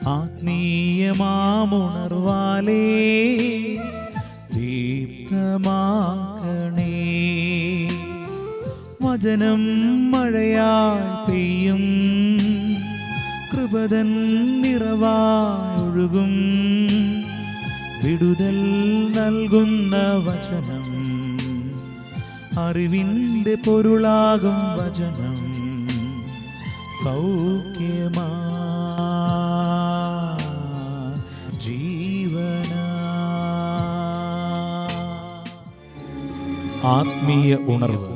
ആത്മീയമാമുണർവാലേ ദീപ്തമാക്കണേ. വചനം മഴയായി പെയ്യും, കൃപതൻ നിറവായൊഴുകും. വിടുതൽ നൽകുന്ന വചനം, അറിവിൻ്റെ പൊരുളാകും വചനം. സൗഖ്യമാ ജീവന. ആത്മീയ ഉണർവ്.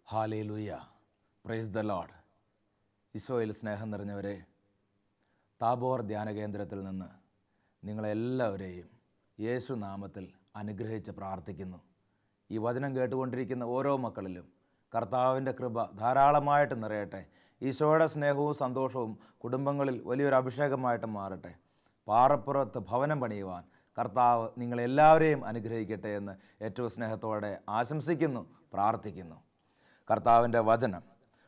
Hallelujah, praise the Lord. ഈശോയിൽ സ്നേഹം നിറഞ്ഞവരെ, താബോർ ധ്യാന കേന്ദ്രത്തിൽ നിന്ന് നിങ്ങളെല്ലാവരെയും യേശു നാമത്തിൽ അനുഗ്രഹിച്ച് പ്രാർത്ഥിക്കുന്നു. ഈ വചനം കേട്ടുകൊണ്ടിരിക്കുന്ന ഓരോ മക്കളിലും കർത്താവിൻ്റെ കൃപ ധാരാളമായിട്ട് നിറയട്ടെ. ഈശോയുടെ സ്നേഹവും സന്തോഷവും കുടുംബങ്ങളിൽ വലിയൊരു അഭിഷേകമായിട്ട് മാറട്ടെ. പാറപ്പുറത്ത് ഭവനം പണിയുവാൻ കർത്താവ് നിങ്ങളെല്ലാവരെയും അനുഗ്രഹിക്കട്ടെ എന്ന് ഏറ്റവും സ്നേഹത്തോടെ ആശംസിക്കുന്നു, പ്രാർത്ഥിക്കുന്നു. കർത്താവിൻ്റെ വചനം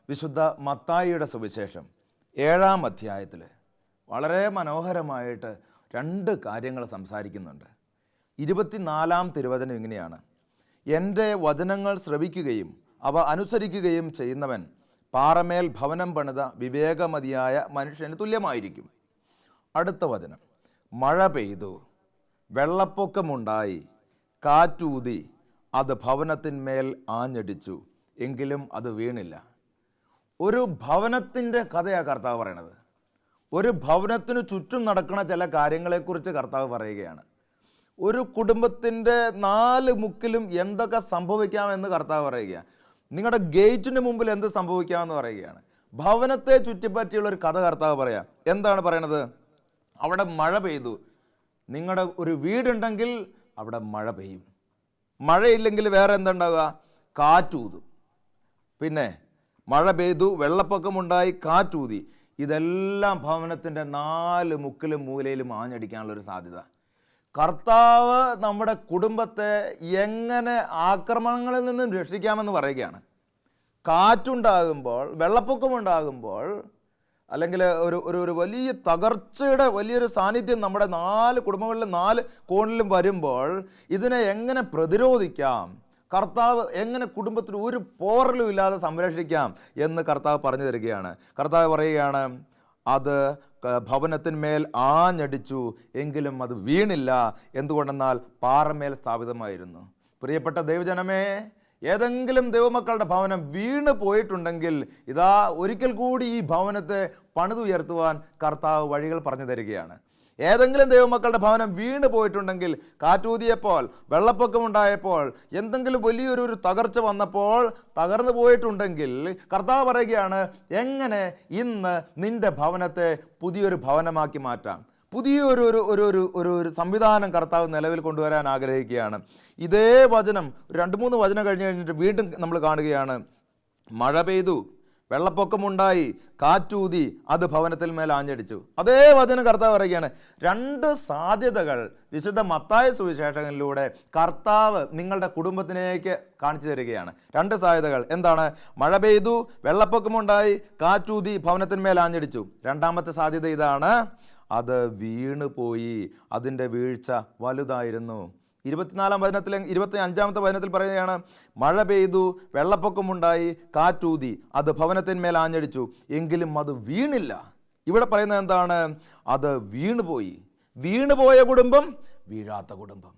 വിശുദ്ധ മത്തായിയുടെ സുവിശേഷം 7-ാം അധ്യായത്തിൽ വളരെ മനോഹരമായിട്ട് 2 കാര്യങ്ങൾ സംസാരിക്കുന്നുണ്ട്. 24-ാം തിരുവചനം ഇങ്ങനെയാണ്: എൻ്റെ വചനങ്ങൾ ശ്രവിക്കുകയും അവ അനുസരിക്കുകയും ചെയ്യുന്നവൻ പാറമേൽ ഭവനം പണിത വിവേകമതിയായ മനുഷ്യന് തുല്യമായിരിക്കും. അടുത്ത വചനം: മഴ പെയ്തു, വെള്ളപ്പൊക്കമുണ്ടായി, കാറ്റൂതി, അത് ഭവനത്തിന്മേൽ ആഞ്ഞടിച്ചു, എങ്കിലും അത് വീണില്ല. ഒരു ഭവനത്തിൻ്റെ കഥയാണ് കർത്താവ് പറയണത്. ഒരു ഭവനത്തിനു ചുറ്റും നടക്കുന്ന ചില കാര്യങ്ങളെക്കുറിച്ച് കർത്താവ് പറയുകയാണ്. ഒരു കുടുംബത്തിൻ്റെ 4 മുക്കിലും എന്തൊക്കെ സംഭവിക്കാമെന്ന് കർത്താവ് പറയുകയാണ്. നിങ്ങളുടെ ഗേറ്റിന് മുമ്പിൽ എന്ത് സംഭവിക്കാമെന്ന് പറയുകയാണ്. ഭവനത്തെ ചുറ്റിപ്പറ്റിയുള്ളൊരു കഥ കർത്താവ് പറയാം. എന്താണ് പറയണത്? അവിടെ മഴ പെയ്തു. നിങ്ങളുടെ ഒരു വീടുണ്ടെങ്കിൽ അവിടെ മഴ പെയ്യും. മഴയില്ലെങ്കിൽ വേറെ എന്തുണ്ടാവുക? കാറ്റൂതും. പിന്നെ മഴ പെയ്തു, വെള്ളപ്പൊക്കമുണ്ടായി, കാറ്റൂതി. ഇതെല്ലാം ഭവനത്തിൻ്റെ 4 മുക്കിലും മൂലയിലും ആഞ്ഞടിക്കാനുള്ളൊരു സാധ്യത. കർത്താവ് നമ്മുടെ കുടുംബത്തെ എങ്ങനെ ആക്രമണങ്ങളിൽ നിന്നും രക്ഷിക്കാമെന്ന് പറയുകയാണ്. കാറ്റുണ്ടാകുമ്പോൾ, വെള്ളപ്പൊക്കമുണ്ടാകുമ്പോൾ, അല്ലെങ്കിൽ ഒരു വലിയ തകർച്ചയുടെ വലിയൊരു സാന്നിധ്യം നമ്മുടെ 4 കുടുംബങ്ങളിലും 4 കോണിലും വരുമ്പോൾ ഇതിനെ എങ്ങനെ പ്രതിരോധിക്കാം, കർത്താവ് എങ്ങനെ കുടുംബത്തിൽ ഒരു പോറലും ഇല്ലാതെ സംരക്ഷിക്കാം എന്ന് കർത്താവ് പറഞ്ഞു തരികയാണ്. കർത്താവ് പറയുകയാണ്, അത് ഭവനത്തിന്മേൽ ആഞ്ഞടിച്ചു, എങ്കിലും അത് വീണില്ല. എന്തുകൊണ്ടെന്നാൽ പാറമേൽ സ്ഥാപിതമായിരുന്നു. പ്രിയപ്പെട്ട ദൈവജനമേ, ഏതെങ്കിലും ദൈവമക്കളുടെ ഭവനം വീണ് പോയിട്ടുണ്ടെങ്കിൽ ഇതാ ഒരിക്കൽ കൂടി ഈ ഭവനത്തെ പണിതുയർത്തുവാൻ കർത്താവ് വഴികൾ പറഞ്ഞു തരികയാണ്. ഏതെങ്കിലും ദൈവമക്കളുടെ ഭവനം വീണ് പോയിട്ടുണ്ടെങ്കിൽ, കാറ്റൂതിയപ്പോൾ, വെള്ളപ്പൊക്കമുണ്ടായപ്പോൾ, എന്തെങ്കിലും വലിയൊരു തകർച്ച വന്നപ്പോൾ തകർന്നു പോയിട്ടുണ്ടെങ്കിൽ കർത്താവ് പറയുകയാണ്, എങ്ങനെ ഇന്ന് നിൻ്റെ ഭവനത്തെ പുതിയൊരു ഭവനമാക്കി മാറ്റാം. പുതിയൊരു സംവിധാനം കർത്താവ് നിലവിൽ കൊണ്ടുവരാൻ ആഗ്രഹിക്കുകയാണ്. ഇതേ വചനം 2-3 വചനം കഴിഞ്ഞിട്ട് വീണ്ടും നമ്മൾ കാണുകയാണ്. മഴ പെയ്തു, വെള്ളപ്പൊക്കമുണ്ടായി, കാറ്റൂതി, അത് ഭവനത്തിൽ മേൽ ആഞ്ഞടിച്ചു. അതേ വചനം കർത്താവ് പറയുകയാണ്. 2 സാധ്യതകൾ വിശുദ്ധ മത്തായി സുവിശേഷങ്ങളിലൂടെ കർത്താവ് നിങ്ങളുടെ കുടുംബത്തിലേക്ക് കാണിച്ചു തരികയാണ്. 2 സാധ്യതകൾ എന്താണ്? മഴ പെയ്തു, വെള്ളപ്പൊക്കമുണ്ടായി, കാറ്റൂതി, ഭവനത്തിന്മേൽ ആഞ്ഞടിച്ചു. 2ാമത്തെ സാധ്യത ഇതാണ്: അത് വീണ് പോയി, അതിൻ്റെ വീഴ്ച വലുതായിരുന്നു. 24-ാം വചനത്തിൽ 25-ാമത്തെ വചനത്തിൽ പറയുകയാണ്, മഴ പെയ്തു, വെള്ളപ്പൊക്കമുണ്ടായി, കാറ്റൂതി, അത് ഭവനത്തിന്മേൽ ആഞ്ഞടിച്ചു, എങ്കിലും അത് വീണില്ല. ഇവിടെ പറയുന്നത് എന്താണ്? അത് വീണുപോയി. വീണുപോയ കുടുംബം, വീഴാത്ത കുടുംബം.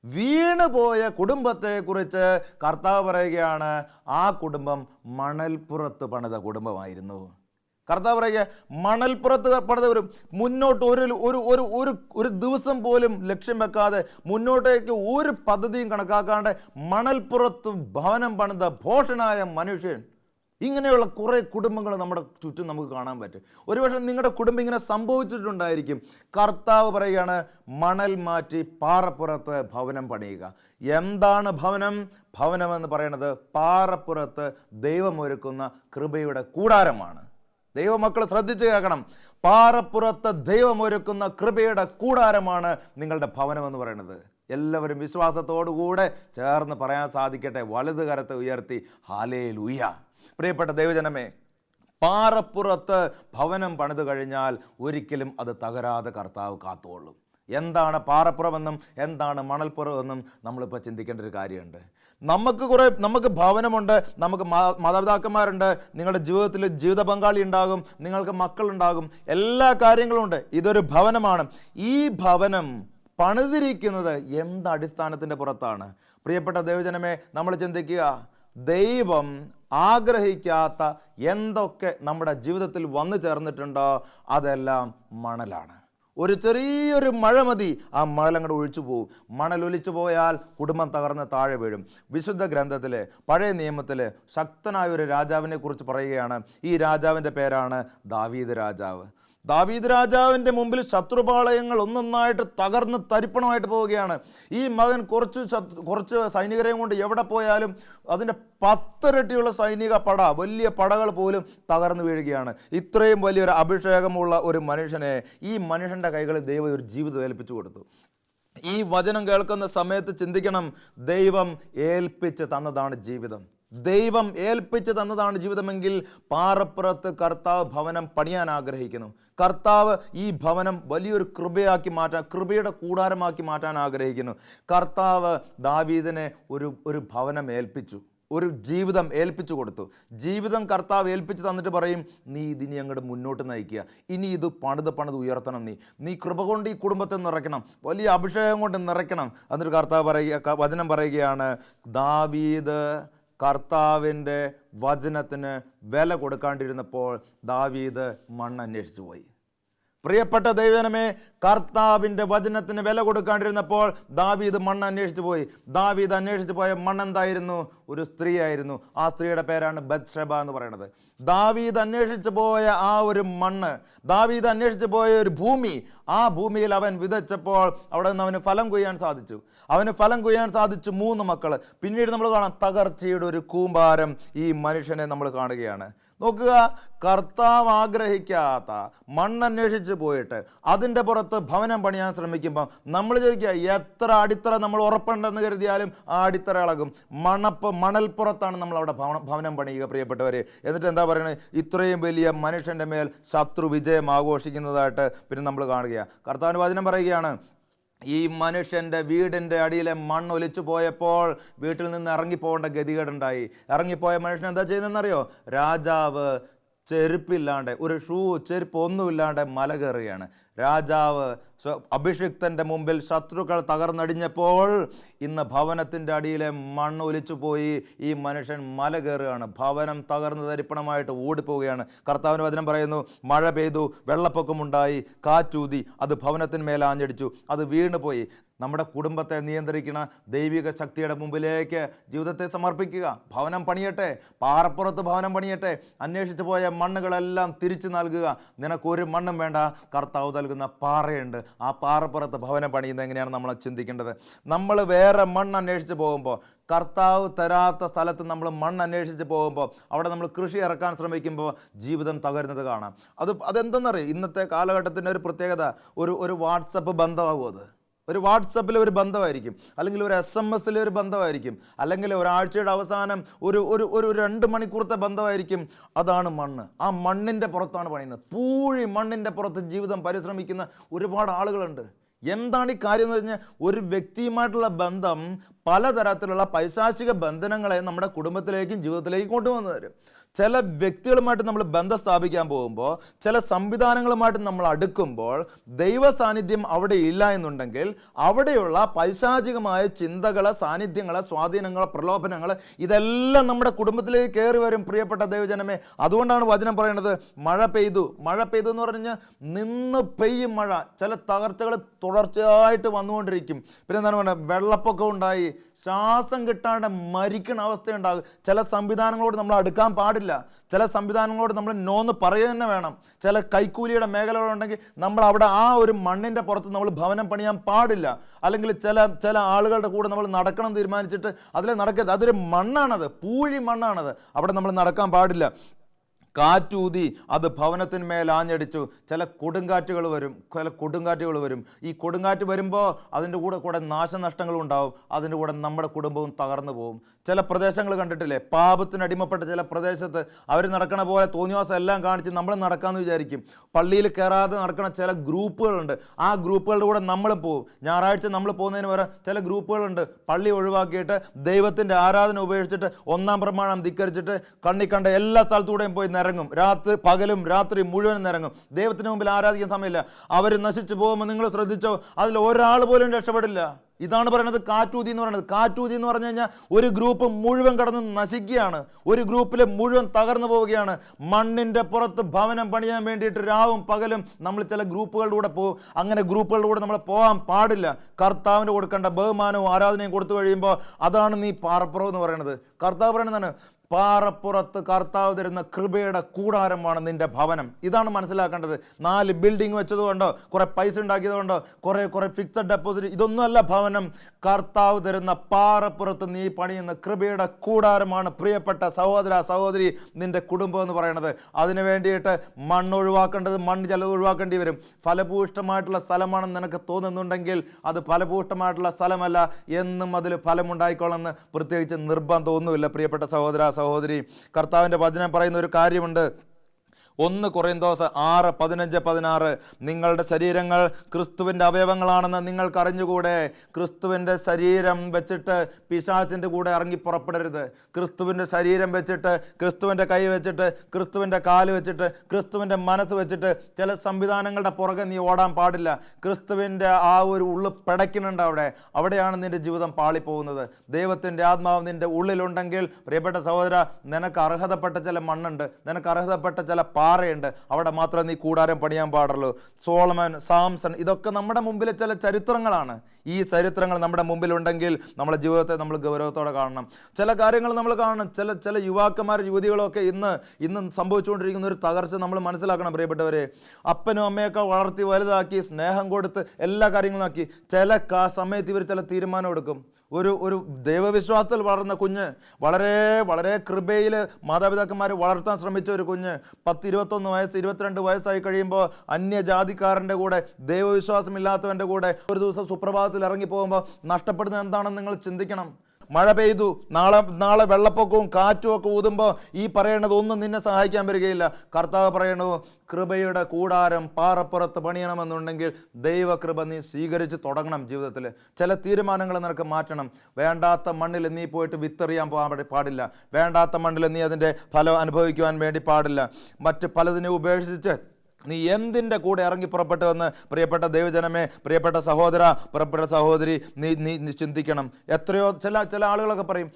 വീണുപോയ കുടുംബത്തെക്കുറിച്ച് കർത്താവ് പറയുകയാണ്, ആ കുടുംബം മണൽപ്പുറത്ത് പണിത കുടുംബമായിരുന്നു. കർത്താവ് പറയുക, മണൽപ്പുറത്ത് പണിതവരും മുന്നോട്ട് ഒരു ദിവസം പോലും ലക്ഷ്യം വെക്കാതെ, മുന്നോട്ടേക്ക് ഒരു പദ്ധതിയും കണക്കാക്കാണ്ട് മണൽപ്പുറത്ത് ഭവനം പണിത ഭോഷനായ മനുഷ്യൻ. ഇങ്ങനെയുള്ള കുറേ കുടുംബങ്ങൾ നമ്മുടെ ചുറ്റും നമുക്ക് കാണാൻ പറ്റും. ഒരുപക്ഷെ നിങ്ങളുടെ കുടുംബം ഇങ്ങനെ സംഭവിച്ചിട്ടുണ്ടായിരിക്കും. കർത്താവ് പറയുകയാണ്, മണൽ മാറ്റി പാറപ്പുറത്ത് ഭവനം പണിയുക. എന്താണ് ഭവനം? ഭവനം എന്ന് പറയുന്നത് പാറപ്പുറത്ത് ദൈവമൊരുക്കുന്ന കൃപയുടെ കൂടാരമാണ്. ദൈവമക്കൾ ശ്രദ്ധിച്ച് കേൾക്കണം. പാറപ്പുറത്ത് ദൈവമൊരുക്കുന്ന കൃപയുടെ കൂടാരമാണ് നിങ്ങളുടെ ഭവനമെന്ന് പറയുന്നത്. എല്ലാവരും വിശ്വാസത്തോടുകൂടെ ചേർന്ന് പറയാൻ സാധിക്കട്ടെ. വലത് കരത്തെ ഉയർത്തി ഹല്ലേലൂയ. പ്രിയപ്പെട്ട ദൈവജനമേ, പാറപ്പുറത്ത് ഭവനം പണിത് കഴിഞ്ഞാൽ ഒരിക്കലും അത് തകരാതെ കർത്താവ് കാത്തുകൊള്ളും. എന്താണ് പാറപ്പുറമെന്നും എന്താണ് മണൽപ്പുറമെന്നും നമ്മളിപ്പോൾ ചിന്തിക്കേണ്ട ഒരു കാര്യമുണ്ട്. നമുക്ക് ഭവനമുണ്ട്, നമുക്ക് മാതാപിതാക്കന്മാരുണ്ട്, നിങ്ങളുടെ ജീവിതത്തിൽ ജീവിത പങ്കാളി ഉണ്ടാകും, നിങ്ങൾക്ക് മക്കളുണ്ടാകും, എല്ലാ കാര്യങ്ങളും ഉണ്ട്. ഇതൊരു ഭവനമാണ്. ഈ ഭവനം പണിതിരിക്കുന്നത് എന്ത് അടിസ്ഥാനത്തിൻ്റെ പുറത്താണ്? പ്രിയപ്പെട്ട ദൈവജനമേ, നമ്മൾ ചിന്തിക്കുക, ദൈവം ആഗ്രഹിക്കാത്ത എന്തൊക്കെ നമ്മുടെ ജീവിതത്തിൽ വന്നു ചേർന്നിട്ടുണ്ടോ അതെല്ലാം മണലാണ്. ഒരു ചെറിയൊരു മഴ മതി, ആ മണലങ്ങോട്ട് ഒഴിച്ചു പോകും. മണലൊലിച്ചു പോയാൽ കുടുംബം തകർന്ന് താഴെ വീഴും. വിശുദ്ധ ഗ്രന്ഥത്തിൽ പഴയ നിയമത്തിൽ ശക്തനായ ഒരു രാജാവിനെ കുറിച്ച് പറയുകയാണ്. ഈ രാജാവിൻ്റെ പേരാണ് ദാവീദ് രാജാവ്. ദാവീദ് രാജാവിൻ്റെ മുമ്പിൽ ശത്രുപാളയങ്ങൾ ഒന്നൊന്നായിട്ട് തകർന്ന് തരിപ്പണമായിട്ട് പോവുകയാണ്. ഈ മകൻ കുറച്ച് സൈനികരെയും കൊണ്ട് എവിടെ പോയാലും അതിൻ്റെ 10 ഇരട്ടിയുള്ള സൈനിക പട, വലിയ പടകൾ പോലും തകർന്നു വീഴുകയാണ്. ഇത്രയും വലിയൊരു അഭിഷേകമുള്ള ഒരു മനുഷ്യനെ ഈ മനുഷ്യൻ്റെ കൈകളിൽ ദൈവം ഒരു ജീവിതം ഏൽപ്പിച്ചു കൊടുത്തു. ഈ വചനം കേൾക്കുന്ന സമയത്ത് ചിന്തിക്കണം, ദൈവം ഏൽപ്പിച്ച് തന്നതാണ് ജീവിതം. ദൈവം ഏൽപ്പിച്ച് തന്നതാണ് ജീവിതമെങ്കിൽ പാറപ്പുറത്ത് കർത്താവ് ഭവനം പണിയാൻ ആഗ്രഹിക്കുന്നു. കർത്താവ് ഈ ഭവനം വലിയൊരു കൃപയാക്കി മാറ്റാൻ, കൃപയുടെ കൂടാരമാക്കി മാറ്റാൻ ആഗ്രഹിക്കുന്നു. കർത്താവ് ദാവീദിനെ ഒരു ഭവനം ഏൽപ്പിച്ചു, ഒരു ജീവിതം ഏൽപ്പിച്ചു കൊടുത്തു. ജീവിതം കർത്താവ് ഏൽപ്പിച്ച് തന്നിട്ട് പറയും, നീ ഇതിനി അങ്ങോട്ട് മുന്നോട്ട് നയിക്കുക, ഇനി ഇത് പണിത് ഉയർത്തണം, നീ കൃപ കൊണ്ട് ഈ കുടുംബത്തെ നിറയ്ക്കണം, വലിയ അഭിഷേകം കൊണ്ട് നിറയ്ക്കണം. എന്നിട്ട് കർത്താവ് വചനം പറയുകയാണ്, ദാവീദ് കർത്താവിൻ്റെ വചനത്തിന് വില കൊടുക്കാണ്ടിരുന്നപ്പോൾ ദാവീദ് മണ്ണ് അന്വേഷിച്ചു പോയി. പ്രിയപ്പെട്ട ദൈവജനമേ, കർത്താവിൻ്റെ വചനത്തിന് വില കൊടുക്കാണ്ടിരുന്നപ്പോൾ ദാവീദ് മണ്ണ് അന്വേഷിച്ചു പോയി. ദാവീദ് അന്വേഷിച്ചു പോയ മണ്ണെന്തായിരുന്നു? ഒരു സ്ത്രീയായിരുന്നു. ആ സ്ത്രീയുടെ പേരാണ് ബത്ശേബ എന്ന് പറയുന്നത്. ദാവീദ് അന്വേഷിച്ചു പോയ ആ ഒരു മണ്ണ്, ദാവീദ് അന്വേഷിച്ചു പോയ ഒരു ഭൂമി, ആ ഭൂമിയിൽ അവൻ വിതച്ചപ്പോൾ അവിടെ നിന്ന് അവന് ഫലം കൊയ്യാൻ സാധിച്ചു. 3 മക്കൾ. പിന്നീട് നമ്മൾ കാണാം തകർച്ചയുടെ ഒരു കൂമ്പാരം ഈ മനുഷ്യനെ നമ്മൾ കാണുകയാണ്. നോക്കുക, കർത്താവ് ആഗ്രഹിക്കാത്ത മണ്ണന്വേഷിച്ച് പോയിട്ട് അതിൻ്റെ പുറത്ത് ഭവനം പണിയാൻ ശ്രമിക്കുമ്പോൾ നമ്മൾ ചോദിക്കുക, എത്ര അടിത്തറ നമ്മൾ ഉറപ്പുണ്ടെന്ന് കരുതിയാലും ആ അടിത്തറ ഇളകും. മണൽപ്പുറത്താണ് നമ്മൾ അവിടെ ഭവനം പണിയുക പ്രിയപ്പെട്ടവരെ. എന്നിട്ട് എന്താ പറയുന്നത്? ഇത്രയും വലിയ മനുഷ്യൻ്റെ മേൽ ശത്രു വിജയം ആഘോഷിക്കുന്നതായിട്ട് പിന്നെ നമ്മൾ കാണുകയാണ്. കർത്താവിൻ്റെ വചനം പറയുകയാണ്, ഈ മനുഷ്യൻ്റെ വീടിൻ്റെ അടിയിലെ മണ്ണ് ഒലിച്ചു പോയപ്പോൾ വീട്ടിൽ നിന്ന് ഇറങ്ങിപ്പോകേണ്ട ഗതികേടുണ്ടായി. ഇറങ്ങിപ്പോയ മനുഷ്യൻ എന്താ ചെയ്യുന്നതെന്നറിയോ? രാജാവ് ചെരുപ്പില്ലാണ്ട്, ഒരു ചെരുപ്പ് ഒന്നുമില്ലാണ്ട് മല കയറുകയാണ്. രാജാവ് അഭിഷിക്തൻ്റെ മുമ്പിൽ ശത്രുക്കൾ തകർന്നടിഞ്ഞപ്പോൾ ഇന്ന് ഭവനത്തിൻ്റെ അടിയിലെ മണ്ണ് ഒലിച്ചു പോയി ഈ മനുഷ്യൻ മല കയറുകയാണ്. ഭവനം തകർന്ന് തരിപ്പണമായിട്ട് ഓടിപ്പോവുകയാണ്. കർത്താവിൻ്റെ വചനം പറയുന്നു, മഴ പെയ്തു, വെള്ളപ്പൊക്കമുണ്ടായി, കാറ്റൂതി, അത് ഭവനത്തിന്മേൽ ആഞ്ഞടിച്ചു, അത് വീണുപോയി. നമ്മുടെ കുടുംബത്തെ നിയന്ത്രിക്കുന്ന ദൈവിക ശക്തിയുടെ മുമ്പിലേക്ക് ജീവിതത്തെ സമർപ്പിക്കുക. ഭവനം പണിയട്ടെ, പാറപ്പുറത്ത് ഭവനം പണിയട്ടെ. അന്വേഷിച്ചു പോയ മണ്ണുകളെല്ലാം തിരിച്ചു നൽകുക. നിനക്കൊരു മണ്ണും വേണ്ട, കർത്താവ് നൽകുന്ന പാറയുണ്ട്. ആ പാറപ്പുറത്ത് ഭവനം പണിയുന്നത് എങ്ങനെയാണ് നമ്മൾ ചിന്തിക്കേണ്ടത്. നമ്മൾ വേറെ മണ്ണ് അന്വേഷിച്ച് പോകുമ്പോൾ, കർത്താവ് തരാത്ത സ്ഥലത്ത് നമ്മൾ മണ്ണ് അന്വേഷിച്ച് പോകുമ്പോൾ, അവിടെ നമ്മൾ കൃഷി ഇറക്കാൻ ശ്രമിക്കുമ്പോൾ ജീവിതം തകരുന്നത് കാണാം. അതെന്തെന്നറിയാം? ഇന്നത്തെ കാലഘട്ടത്തിൻ്റെ ഒരു പ്രത്യേകത, ഒരു വാട്സപ്പ് ബന്ധമാകും. ഒരു വാട്സപ്പിൽ ഒരു ബന്ധമായിരിക്കും, അല്ലെങ്കിൽ ഒരു SMS ഒരു ബന്ധമായിരിക്കും, അല്ലെങ്കിൽ ഒരാഴ്ചയുടെ അവസാനം ഒരു 2 മണിക്കൂറത്തെ ബന്ധമായിരിക്കും. അതാണ് മണ്ണ്. ആ മണ്ണിൻ്റെ പുറത്താണ് പണിയുന്നത്. പൂഴി മണ്ണിൻ്റെ പുറത്ത് ജീവിതം പരിശ്രമിക്കുന്ന ഒരുപാട് ആളുകളുണ്ട്. എന്താണ് ഈ കാര്യം എന്ന് പറഞ്ഞാൽ, ഒരു വ്യക്തിയുമായിട്ടുള്ള ബന്ധം പലതരത്തിലുള്ള പൈശാചിക ബന്ധനങ്ങളെ നമ്മുടെ കുടുംബത്തിലേക്കും ജീവിതത്തിലേക്കും കൊണ്ടുവന്നു തരും. ചില വ്യക്തികളുമായിട്ട് നമ്മൾ ബന്ധം സ്ഥാപിക്കാൻ പോകുമ്പോൾ, ചില സംവിധാനങ്ങളുമായിട്ട് നമ്മൾ അടുക്കുമ്പോൾ ദൈവ സാന്നിധ്യം അവിടെ ഇല്ല എന്നുണ്ടെങ്കിൽ അവിടെയുള്ള പൈശാചികമായ ചിന്തകൾ, സാന്നിധ്യങ്ങൾ, സ്വാധീനങ്ങൾ, പ്രലോഭനങ്ങൾ ഇതെല്ലാം നമ്മുടെ കുടുംബത്തിലേക്ക് കയറി വരും. പ്രിയപ്പെട്ട ദൈവജനമേ, അതുകൊണ്ടാണ് വചനം പറയുന്നത്, മഴ പെയ്തു എന്ന് പറഞ്ഞാൽ നിന്ന് പെയ്യും മഴ. ചില തകർച്ചകൾ തുടർച്ചയായിട്ട് വന്നുകൊണ്ടിരിക്കും. പിന്നെ എന്താണ് പറയുക, വെള്ളപ്പൊക്കം ഉണ്ടായി, ശ്വാസം കിട്ടാണ്ട് മരിക്കുന്ന അവസ്ഥയുണ്ടാകും. ചില സംവിധാനങ്ങളോട് നമ്മൾ അടുക്കാൻ പാടില്ല. ചില സംവിധാനങ്ങളോട് നമ്മൾ നോന്ന് പറയുക തന്നെ വേണം. ചില കൈക്കൂലിയുടെ മേഖലകളുണ്ടെങ്കിൽ നമ്മൾ അവിടെ ആ ഒരു മണ്ണിൻ്റെ പുറത്ത് നമ്മൾ ഭവനം പണിയാൻ പാടില്ല. അല്ലെങ്കിൽ ചില ആളുകളുടെ കൂടെ നമ്മൾ നടക്കണം തീരുമാനിച്ചിട്ട് അതിൽ നടക്കരുത്. അതൊരു മണ്ണാണത്, പൂഴി മണ്ണാണത്. അവിടെ നമ്മൾ നടക്കാൻ പാടില്ല. കാറ്റൂതി അത് ഭവനത്തിന്മേൽ ആഞ്ഞടിച്ചു. ചില കൊടുങ്കാറ്റുകൾ വരും. ഈ കൊടുങ്കാറ്റ് വരുമ്പോൾ അതിൻ്റെ കൂടെ നാശനഷ്ടങ്ങളും ഉണ്ടാവും. അതിൻ്റെ കൂടെ നമ്മുടെ കുടുംബവും തകർന്നു പോകും. ചില പ്രദേശങ്ങൾ കണ്ടിട്ടില്ലേ, പാപത്തിന് അടിമപ്പെട്ട ചില പ്രദേശത്ത് അവർ നടക്കണ പോലെ തോന്നിവാസം എല്ലാം കാണിച്ച് നമ്മൾ നടക്കാമെന്ന് വിചാരിക്കും. പള്ളിയിൽ കയറാതെ നടക്കുന്ന ചില ഗ്രൂപ്പുകളുണ്ട്. ആ ഗ്രൂപ്പുകളുടെ കൂടെ നമ്മളും പോകും. ഞായറാഴ്ച നമ്മൾ പോകുന്നതിന് വരെ ചില ഗ്രൂപ്പുകളുണ്ട്. പള്ളി ഒഴിവാക്കിയിട്ട് ദൈവത്തിൻ്റെ ആരാധന ഉപേക്ഷിച്ചിട്ട് ഒന്നാം പ്രമാണം ധിക്കരിച്ചിട്ട് കണ്ട എല്ലാ സ്ഥലത്തൂടെയും പോയി നിരങ്ങും. പകലും രാത്രി മുഴുവൻ നിരങ്ങും. ദൈവത്തിന് മുമ്പിൽ ആരാധിക്കാൻ സമയമില്ല. അവർ നശിച്ചു പോകുമ്പോൾ നിങ്ങൾ ശ്രദ്ധിച്ചോ, അതിൽ ഒരാൾ പോലും രക്ഷപ്പെടില്ല. ഇതാണ് പറയുന്നത് കാറ്റൂതി എന്ന് പറയുന്നത്. കാറ്റൂതി എന്ന് പറഞ്ഞു കഴിഞ്ഞാൽ ഒരു ഗ്രൂപ്പ് മുഴുവൻ കടന്ന് നശിക്കുകയാണ്. ഒരു ഗ്രൂപ്പിൽ മുഴുവൻ തകർന്നു പോവുകയാണ്. മണ്ണിൻ്റെ പുറത്ത് ഭവനം പണിയാൻ വേണ്ടിയിട്ട് രാവും പകലും നമ്മൾ ചില ഗ്രൂപ്പുകളുടെ കൂടെ പോകും. അങ്ങനെ ഗ്രൂപ്പുകളുടെ കൂടെ നമ്മൾ പോകാൻ പാടില്ല. കർത്താവിന് കൊടുക്കേണ്ട ബഹുമാനവും ആരാധനയും കൊടുത്തു കഴിയുമ്പോൾ അതാണ് നീ പാറപ്പുറം എന്ന് പറയുന്നത്. കർത്താവ് പറയുന്നതാണ്, പാറപ്പുറത്ത് കർത്താവ് തരുന്ന കൃപയുടെ കൂടാരമാണ് നിന്റെ ഭവനം. ഇതാണ് മനസ്സിലാക്കേണ്ടത്. 4 ബിൽഡിംഗ് വെച്ചതുകൊണ്ടോ കുറെ പൈസ ഉണ്ടാക്കിയതുകൊണ്ടോ കുറെ ഫിക്സഡ് ഡെപ്പോസിറ്റ് ഇതൊന്നുമല്ല ഭവനം. കർത്താവ് തരുന്ന പാറപ്പുറത്ത് നീ പണിയുന്ന കൃപയുടെ കൂടാരമാണ് പ്രിയപ്പെട്ട സഹോദര സഹോദരി നിന്റെ കുടുംബം എന്ന് പറയുന്നത്. അതിനു വേണ്ടിയിട്ട് മണ്ണ് ചിലത് ഒഴിവാക്കേണ്ടി വരും. ഫലഭൂഷ്ടമായിട്ടുള്ള സ്ഥലമാണെന്ന് നിനക്ക് തോന്നുന്നുണ്ടെങ്കിൽ അത് ഫലഭൂഷ്ടമായിട്ടുള്ള സ്ഥലമല്ല, എന്നും അതിൽ ഫലമുണ്ടായിക്കോളെന്ന് പ്രത്യേകിച്ച് നിർബന്ധമൊന്നുമില്ല. പ്രിയപ്പെട്ട സഹോദര സഹോദരി, കർത്താവിൻ്റെ വചനം പറയുന്ന ഒരു കാര്യമുണ്ട്. 1 കൊറിന്തോസ് 6:15-16 നിങ്ങളുടെ ശരീരങ്ങൾ ക്രിസ്തുവിൻ്റെ അവയവങ്ങളാണെന്ന് നിങ്ങൾക്ക് അറിഞ്ഞുകൂടെ. ക്രിസ്തുവിൻ്റെ ശരീരം വെച്ചിട്ട് പിശാചിൻ്റെ കൂടെ ഇറങ്ങി പുറപ്പെടരുത്. ക്രിസ്തുവിൻ്റെ ശരീരം വെച്ചിട്ട്, ക്രിസ്തുവിൻ്റെ കൈ വെച്ചിട്ട്, ക്രിസ്തുവിൻ്റെ കാല് വെച്ചിട്ട്, ക്രിസ്തുവിൻ്റെ മനസ്സ് വെച്ചിട്ട് ചില സംവിധാനങ്ങളുടെ പുറകെ നീ ഓടാൻ പാടില്ല. ക്രിസ്തുവിൻ്റെ ആ ഒരു ഉള്ളു പിടയ്ക്കുന്നുണ്ട്. അവിടെയാണ് നിൻ്റെ ജീവിതം പാളിപ്പോകുന്നത്. ദൈവത്തിൻ്റെ ആത്മാവ് നിൻ്റെ ഉള്ളിലുണ്ടെങ്കിൽ പ്രിയപ്പെട്ട സഹോദര, നിനക്ക് അർഹതപ്പെട്ട ചില മണ്ണുണ്ട്, നിനക്ക് അർഹതപ്പെട്ട ചില പാറയുണ്ട്. അവിടെ മാത്രം നീ കൂടാരം പണിയാൻ പാടുള്ളൂ. സോളമൻ, സാംസൺ, ഇതൊക്കെ നമ്മുടെ മുമ്പിലെ ചില ചരിത്രങ്ങളാണ്. ഈ ചരിത്രങ്ങൾ നമ്മുടെ മുമ്പിലുണ്ടെങ്കിൽ നമ്മുടെ ജീവിതത്തെ നമ്മൾ ഗൗരവത്തോടെ കാണണം. ചില കാര്യങ്ങൾ നമ്മൾ കാണണം. ചില യുവാക്കന്മാർ യുവതികളൊക്കെ ഇന്ന് സംഭവിച്ചുകൊണ്ടിരിക്കുന്ന ഒരു തകർച്ച നമ്മൾ മനസ്സിലാക്കണം. പ്രിയപ്പെട്ടവരെ, അപ്പനും അമ്മയൊക്കെ വളർത്തി വലുതാക്കി സ്നേഹം കൊടുത്ത് എല്ലാ കാര്യങ്ങളും ആക്കി ചില സമയത്ത് ഇവർ ചില തീരുമാനം എടുക്കും. ഒരു ദൈവവിശ്വാസത്തിൽ വളർന്ന കുഞ്ഞ്, വളരെ വളരെ കൃപയിൽ മാതാപിതാക്കന്മാർ വളർത്താൻ ശ്രമിച്ച ഒരു കുഞ്ഞ് 10, 21 വയസ്സ് 22 വയസ്സായി കഴിയുമ്പോൾ അന്യജാതിക്കാരൻ്റെ കൂടെ, ദൈവവിശ്വാസമില്ലാത്തവൻ്റെ കൂടെ ഒരു ദിവസം സുപ്രഭാതത്തിൽ ഇറങ്ങി പോകുമ്പോൾ നഷ്ടപ്പെടുന്നത് എന്താണെന്ന് നിങ്ങൾ ചിന്തിക്കണം. മഴ പെയ്തു, നാളെ വെള്ളപ്പൊക്കവും കാറ്റും ഒക്കെ ഊതുമ്പോൾ ഈ പറയണത് ഒന്നും നിന്നെ സഹായിക്കാൻ വരികയില്ല. കർത്താവ് പറയണു, കൃപയുടെ കൂടാരം പാറപ്പുറത്ത് പണിയണമെന്നുണ്ടെങ്കിൽ ദൈവകൃപ നീ സ്വീകരിച്ച് തുടങ്ങണം. ജീവിതത്തിൽ ചില തീരുമാനങ്ങൾ നിനക്ക് മാറ്റണം. വേണ്ടാത്ത മണ്ണിൽ നീ പോയിട്ട് വിത്തെറിയാൻ പോകാൻ പാടില്ല. വേണ്ടാത്ത മണ്ണിൽ നീ അതിൻ്റെ ഫലം അനുഭവിക്കുവാൻ വേണ്ടി പാടില്ല. മറ്റ് പലതിനെ ഉപേക്ഷിച്ച് നീ എന്തിൻ്റെ കൂടെ ഇറങ്ങി പുറപ്പെട്ടുവെന്ന് പ്രിയപ്പെട്ട ദൈവജനമേ, പ്രിയപ്പെട്ട സഹോദര, പ്രിയപ്പെട്ട സഹോദരി, നീ ചിന്തിക്കണം. എത്രയോ ചില ആളുകളൊക്കെ പറയും,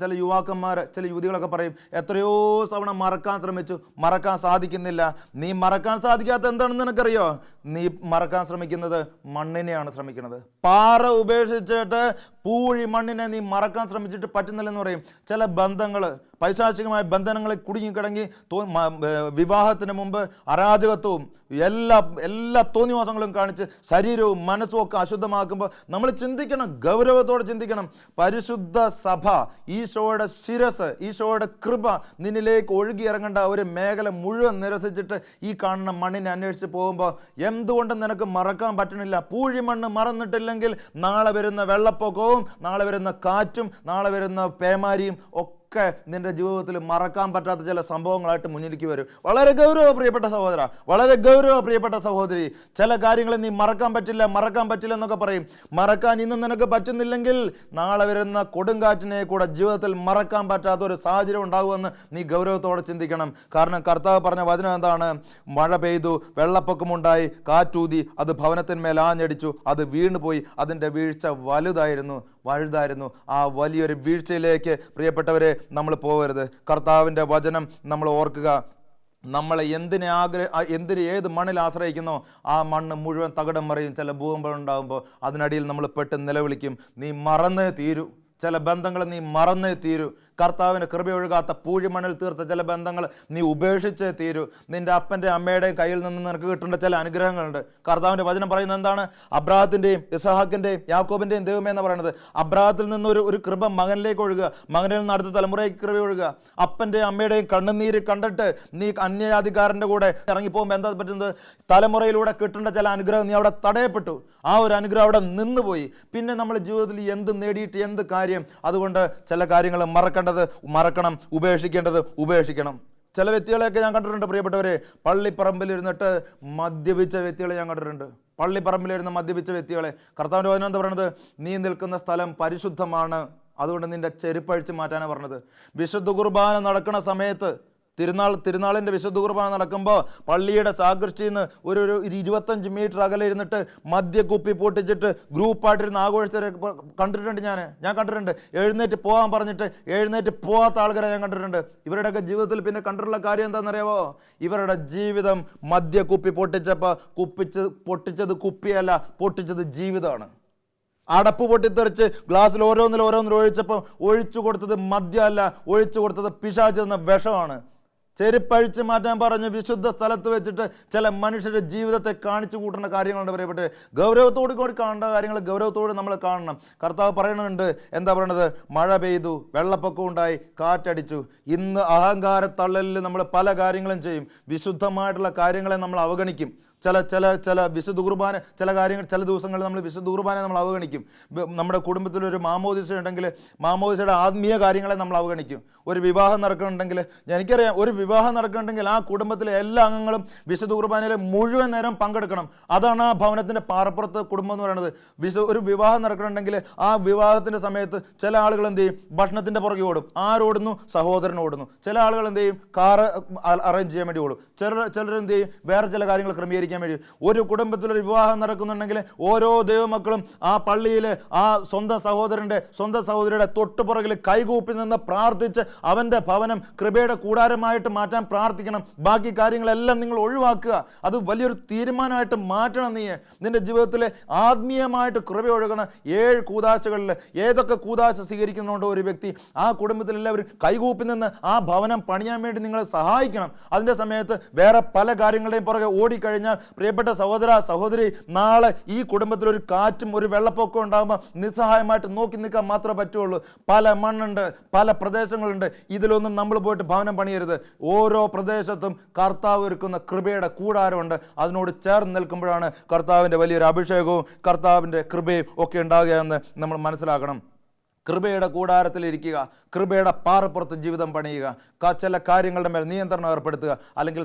ചില യുവാക്കന്മാർ, ചില യുവതികളൊക്കെ പറയും, എത്രയോ തവണ മറക്കാൻ ശ്രമിച്ചു, മറക്കാൻ സാധിക്കുന്നില്ല. നീ മറക്കാൻ സാധിക്കാത്ത എന്താണെന്ന് നിനക്കറിയോ? നീ മറക്കാൻ ശ്രമിക്കുന്നത് മണ്ണിനെയാണ് ശ്രമിക്കുന്നത്. പാറ ഉപേക്ഷിച്ചിട്ട് പൂഴി മണ്ണിനെ നീ മറക്കാൻ ശ്രമിച്ചിട്ട് പറ്റുന്നില്ലെന്ന് പറയും. ചില ബന്ധങ്ങൾ, പൈശാചികമായ ബന്ധനങ്ങളിൽ കുടുങ്ങിക്കിടങ്ങി വിവാഹത്തിന് മുമ്പ് അരാജകത്വവും എല്ലാ തോന്നിവാസങ്ങളും കാണിച്ച് ശരീരവും മനസ്സും ഒക്കെ അശുദ്ധമാക്കുമ്പോൾ നമ്മൾ ചിന്തിക്കണം, ഗൗരവത്തോടെ ചിന്തിക്കണം. പരിശുദ്ധ സഭ, ഈശോയുടെ ശിരസ്, ഈശോയുടെ കൃപ നിന്നിലേക്ക് ഒഴുകിയിറങ്ങേണ്ട ഒരു മേഖല മുഴുവൻ നിരസിച്ചിട്ട് ഈ കാണുന്ന മണ്ണിനെ അന്വേഷിച്ച് പോകുമ്പോൾ എന്തുകൊണ്ട് നിനക്ക് മറക്കാൻ പറ്റണില്ല? പൂഴിമണ്ണ് മറന്നിട്ടില്ലെങ്കിൽ നാളെ വരുന്ന വെള്ളപ്പൊക്കവും, നാളെ വരുന്ന കാറ്റും, നാളെ വരുന്ന പേമാരിയും ഒക്കെ നിന്റെ ജീവിതത്തിൽ മറക്കാൻ പറ്റാത്ത ചില സംഭവങ്ങളായിട്ട് മുന്നിലേക്ക് വരും. വളരെ ഗൗരവ പ്രിയപ്പെട്ട സഹോദര, വളരെ ഗൗരവ പ്രിയപ്പെട്ട സഹോദരി. ചില കാര്യങ്ങൾ നീ മറക്കാൻ പറ്റില്ല എന്നൊക്കെ പറയും. മറക്കാൻ ഇന്ന് നിനക്ക് പറ്റുന്നില്ലെങ്കിൽ നാളെ വരുന്ന കൊടുങ്കാറ്റിനെ കൂടെ ജീവിതത്തിൽ മറക്കാൻ പറ്റാത്ത ഒരു സാഹചര്യം ഉണ്ടാകുമെന്ന് നീ ഗൗരവത്തോടെ ചിന്തിക്കണം. കാരണം കർത്താവ് പറഞ്ഞ വചനം എന്താണ്? മഴ പെയ്തു, വെള്ളപ്പൊക്കമുണ്ടായി, കാറ്റൂതി, അത് ഭവനത്തിന്മേൽ ആഞ്ഞടിച്ചു, അത് വീണുപോയി, അതിൻ്റെ വീഴ്ച വലുതായിരുന്നു. ആ വലിയൊരു വീഴ്ചയിലേക്ക് പ്രിയപ്പെട്ടവരെ നമ്മൾ പോകരുത്. കർത്താവിൻ്റെ വചനം നമ്മൾ ഓർക്കുക. നമ്മളെ ഏത് മണ്ണിൽ ആശ്രയിക്കുന്നോ ആ മണ്ണ് മുഴുവൻ തകിടം മറിയും. ചില ഭൂകമ്പം ഉണ്ടാകുമ്പോൾ അതിനടിയിൽ നമ്മൾ പെട്ട് നിലവിളിക്കും. നീ മറന്നേ തീരൂ. ചില ബന്ധങ്ങൾ നീ മറന്നേ തീരൂ. കർത്താവിന് കൃപയൊഴുകാത്ത പൂഴിമണ്ണിൽ തീർത്ത ചില ബന്ധങ്ങൾ നീ ഉപേക്ഷിച്ചേ തീരൂ. നിന്റെ അപ്പൻ്റെ അമ്മയുടെയും കയ്യിൽ നിന്ന് നിനക്ക് കിട്ടേണ്ട ചില അനുഗ്രഹങ്ങളുണ്ട്. കർത്താവിൻ്റെ വചനം പറയുന്നത് എന്താണ്? അബ്രാഹത്തിൻ്റെയും ഇസഹാക്കിൻ്റെയും യാക്കോബിൻ്റെയും ദൈവമേ എന്ന് പറയുന്നത്. അബ്രാഹത്തിൽ നിന്ന് ഒരു കൃപ മകനിലേക്ക് ഒഴുകുക, മകനിൽ നിന്ന് അടുത്ത തലമുറയ്ക്ക് കൃപ ഒഴുകുക. അപ്പൻ്റെയും അമ്മയുടെയും കണ്ണുനീര് കണ്ടിട്ട് നീ അന്യജാതിക്കാരൻ്റെ കൂടെ ഇറങ്ങിപ്പോകുമ്പോൾ എന്താ പറ്റുന്നത്? തലമുറയിലൂടെ കിട്ടേണ്ട ചില അനുഗ്രഹം നീ അവിടെ തടയപ്പെട്ടു. ആ ഒരു അനുഗ്രഹം അവിടെ നിന്നുപോയി. പിന്നെ നമ്മൾ ജീവിതത്തിൽ എന്ത് നേടിയിട്ട് എന്ത് കാര്യം? അതുകൊണ്ട് ചില കാര്യങ്ങൾ മറക്കണം, ഉപേക്ഷിക്കേണ്ടത് ഉപേക്ഷിക്കണം. ചില വ്യക്തികളെയൊക്കെ ഞാൻ കണ്ടിട്ടുണ്ട് പ്രിയപ്പെട്ടവരെ, പള്ളിപ്പറമ്പിലിരുന്നിട്ട് മദ്യപിച്ച വ്യക്തികളെ ഞാൻ കണ്ടിട്ടുണ്ട്. പള്ളിപ്പറമ്പിലിരുന്ന് മദ്യപിച്ച വ്യക്തികളെ കർത്താവിൻ്റെ വചനം എന്താ പറയുന്നത്? നീ നിൽക്കുന്ന സ്ഥലം പരിശുദ്ധമാണ്, അതുകൊണ്ട് നിന്റെ ചെരുപ്പഴിച്ച് മാറ്റാനാണ് പറഞ്ഞത്. വിശുദ്ധ കുർബാന നടക്കുന്ന സമയത്ത്, തിരുനാളിൻ്റെ വിശുദ്ധ കുർബാന നടക്കുമ്പോൾ പള്ളിയുടെ സാകൃഷ്ടിയിൽ നിന്ന് ഒരു 25 മീറ്റർ അകലെ ഇരുന്നിട്ട് മദ്യക്കുപ്പി പൊട്ടിച്ചിട്ട് ഗ്രൂപ്പായിട്ടിരുന്ന് ആഘോഷിച്ചവരെ ഞാൻ കണ്ടിട്ടുണ്ട്. എഴുന്നേറ്റ് പോകാൻ പറഞ്ഞിട്ട് എഴുന്നേറ്റ് പോകാത്ത ആൾക്കാരെ ഞാൻ കണ്ടിട്ടുണ്ട്. ഇവരുടെയൊക്കെ ജീവിതത്തിൽ പിന്നെ കണ്ടിട്ടുള്ള കാര്യം എന്താണെന്നറിയാമോ? ഇവരുടെ ജീവിതം മദ്യക്കുപ്പി പൊട്ടിച്ചത് കുപ്പിയല്ല, പൊട്ടിച്ചത് ജീവിതമാണ്. അടപ്പ് പൊട്ടിത്തെറിച്ച് ഗ്ലാസ്സിൽ ഓരോന്നിലും ഒഴിച്ചപ്പോൾ ഒഴിച്ചു കൊടുത്തത് മദ്യമല്ല, ഒഴിച്ചു കൊടുത്തത് പിശാച് എന്ന വിഷമാണ്. ചെരുപ്പഴിച്ച് മാറ്റാൻ പറഞ്ഞ് വിശുദ്ധ സ്ഥലത്ത് വെച്ചിട്ട് ചില മനുഷ്യരുടെ ജീവിതത്തെ കാണിച്ചു കൂട്ടുന്ന കാര്യങ്ങളുണ്ട് പ്രിയപ്പെട്ടെ. ഗൗരവത്തോടു കൂടി കാണേണ്ട കാര്യങ്ങൾ ഗൗരവത്തോട് നമ്മൾ കാണണം. കർത്താവ് പറയുന്നുണ്ട്, എന്താ പറയണത്? മഴ പെയ്തു, വെള്ളപ്പൊക്കം ഉണ്ടായി, കാറ്റടിച്ചു. ഇന്ന് അഹങ്കാരത്തള്ളലിൽ നമ്മൾ പല കാര്യങ്ങളും ചെയ്യും. വിശുദ്ധമായിട്ടുള്ള കാര്യങ്ങളെ നമ്മൾ അവഗണിക്കും. ചില വിശുദ്ധ കുർബാന, ചില ദിവസങ്ങളിൽ നമ്മൾ വിശുദ്ധ കുർബാന നമ്മൾ അവഗണിക്കും. നമ്മുടെ കുടുംബത്തിലൊരു മാമോദിസ ഉണ്ടെങ്കിൽ മാമോദിസയുടെ ആത്മീയ കാര്യങ്ങളെ നമ്മൾ അവഗണിക്കും. ഒരു വിവാഹം നടക്കുന്നുണ്ടെങ്കിൽ, എനിക്കറിയാം, ഒരു വിവാഹം നടക്കുന്നുണ്ടെങ്കിൽ ആ കുടുംബത്തിലെ എല്ലാ അംഗങ്ങളും വിശുദ്ധ കുർബാനയിൽ മുഴുവൻ നേരം പങ്കെടുക്കണം. അതാണ് ആ ഭവനത്തിൻ്റെ പാറപ്പുറത്ത് കുടുംബം എന്ന് പറയുന്നത്. ഒരു വിവാഹം നടക്കുന്നുണ്ടെങ്കിൽ ആ വിവാഹത്തിൻ്റെ സമയത്ത് ചില ആളുകൾ എന്ത് ചെയ്യും? ഭക്ഷണത്തിൻ്റെ പുറകെ ഓടും. ആരോടുന്നു? സഹോദരൻ ഓടുന്നു. ചില ആളുകൾ എന്ത് ചെയ്യും? കാറ് അറേഞ്ച് ചെയ്യാൻ വേണ്ടി ഓടും. ചിലർ എന്ത് ചെയ്യും? വേറെ ചില കാര്യങ്ങൾ ക്രമീകരിക്കും. ഒരു കുടുംബത്തിലൊരു വിവാഹം നടക്കുന്നുണ്ടെങ്കിൽ ഓരോ ദൈവമക്കളും ആ പള്ളിയിൽ ആ സ്വന്തം സഹോദരിയുടെ തൊട്ടുപുറകിൽ കൈകൂപ്പി നിന്ന് പ്രാർത്ഥിച്ച് അവൻ്റെ ഭവനം കൃപയുടെ കൂടാരമായിട്ട് മാറ്റാൻ പ്രാർത്ഥിക്കണം. ബാക്കി കാര്യങ്ങളെല്ലാം നിങ്ങൾ ഒഴിവാക്കുക. അത് വലിയൊരു തീരുമാനമായിട്ട് മാറ്റണം. നീ നിന്റെ ജീവിതത്തിൽ ആത്മീയമായിട്ട് കൃപ ഒഴുകണ 7 കൂദാശകളിൽ ഏതൊക്കെ കൂദാശ സ്വീകരിക്കുന്നുണ്ടോ ഒരു വ്യക്തി, ആ കുടുംബത്തിൽ എല്ലാവരും കൈകൂപ്പി നിന്ന് ആ ഭവനം പണിയാൻ വേണ്ടി നിങ്ങളെ സഹായിക്കണം. അതിൻ്റെ സമയത്ത് വേറെ പല കാര്യങ്ങളുടെയും പുറകെ ഓടിക്കഴിഞ്ഞാൽ പ്രിയപ്പെട്ട സഹോദരി, നാളെ ഈ കുടുംബത്തിൽ ഒരു കാറ്റും ഒരു വെള്ളപ്പൊക്കം ഉണ്ടാകുമ്പോൾ നിസ്സഹായമായിട്ട് നോക്കി നിൽക്കാൻ മാത്രമേ പറ്റുള്ളൂ. പല മണ്ണുണ്ട്, പല പ്രദേശങ്ങളുണ്ട്. ഇതിലൊന്നും നമ്മൾ പോയിട്ട് ഭവനം പണിയരുത്. ഓരോ പ്രദേശത്തും കർത്താവ് ഒരുക്കുന്ന കൃപയുടെ കൂടാരമുണ്ട്. അതിനോട് ചേർന്ന് നിൽക്കുമ്പോഴാണ് കർത്താവിൻ്റെ വലിയൊരു അഭിഷേകവും കർത്താവിൻ്റെ കൃപയും ഒക്കെ ഉണ്ടാകുക എന്ന് നമ്മൾ മനസ്സിലാക്കണം. കൃപയുടെ കൂടാരത്തിലിരിക്കുക, കൃപയുടെ പാറപ്പുറത്ത് ജീവിതം പണിയുക, ചില കാര്യങ്ങളുടെ മേൽ നിയന്ത്രണം ഏർപ്പെടുത്തുക. അല്ലെങ്കിൽ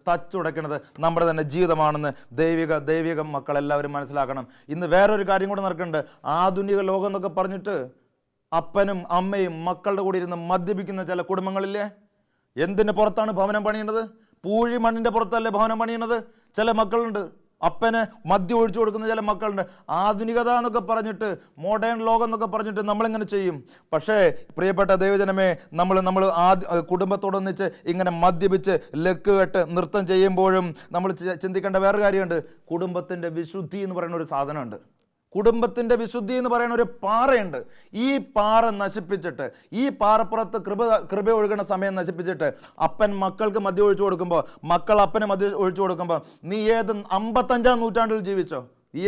തച്ചുടയ്ക്കണത് നമ്മുടെ തന്നെ ജീവിതമാണെന്ന് ദൈവിക മക്കളെല്ലാവരും മനസ്സിലാക്കണം. ഇന്ന് വേറൊരു കാര്യം കൂടെ നടക്കുന്നുണ്ട്. ആധുനിക ലോകം എന്നൊക്കെ പറഞ്ഞിട്ട് അപ്പനും അമ്മയും മക്കളുടെ കൂടെ ഇരുന്ന് മദ്യപിക്കുന്ന ചില കുടുംബങ്ങളില്ലേ? എന്തിന് പുറത്താണ് ഭവനം പണിയുന്നത്? പൂഴി മണ്ണിൻ്റെ പുറത്തല്ലേ ഭവനം പണിയുന്നത്? ചില മക്കളുണ്ട്, അപ്പന് മദ്യം ഒഴിച്ചു കൊടുക്കുന്ന ചില മക്കളുണ്ട്. ആധുനികത എന്നൊക്കെ പറഞ്ഞിട്ട്, മോഡേൺ ലോകം എന്നൊക്കെ പറഞ്ഞിട്ട് നമ്മളിങ്ങനെ ചെയ്യും. പക്ഷേ പ്രിയപ്പെട്ട ദൈവജനമേ, നമ്മൾ കുടുംബത്തോടൊന്നിച്ച് ഇങ്ങനെ മദ്യപിച്ച് ലക്ക് കെട്ട് നൃത്തം ചെയ്യുമ്പോഴും നമ്മൾ ചിന്തിക്കേണ്ട വേറൊരു കാര്യമുണ്ട്. കുടുംബത്തിൻ്റെ വിശുദ്ധി എന്ന് പറയുന്ന ഒരു സാധനമുണ്ട്. കുടുംബത്തിൻ്റെ വിശുദ്ധി എന്ന് പറയുന്ന ഒരു പാറയുണ്ട്. ഈ പാറ നശിപ്പിച്ചിട്ട്, ഈ പാറപ്പുറത്ത് കൃപ ഒഴുകുന്ന സമയം നശിപ്പിച്ചിട്ട് അപ്പൻ മക്കൾക്ക് മദ്യം ഒഴിച്ചു കൊടുക്കുമ്പോൾ, മക്കൾ അപ്പന് മദ്യം ഒഴിച്ചു കൊടുക്കുമ്പോൾ, നീ ഏത് 55-ാം നൂറ്റാണ്ടിൽ ജീവിച്ചോ,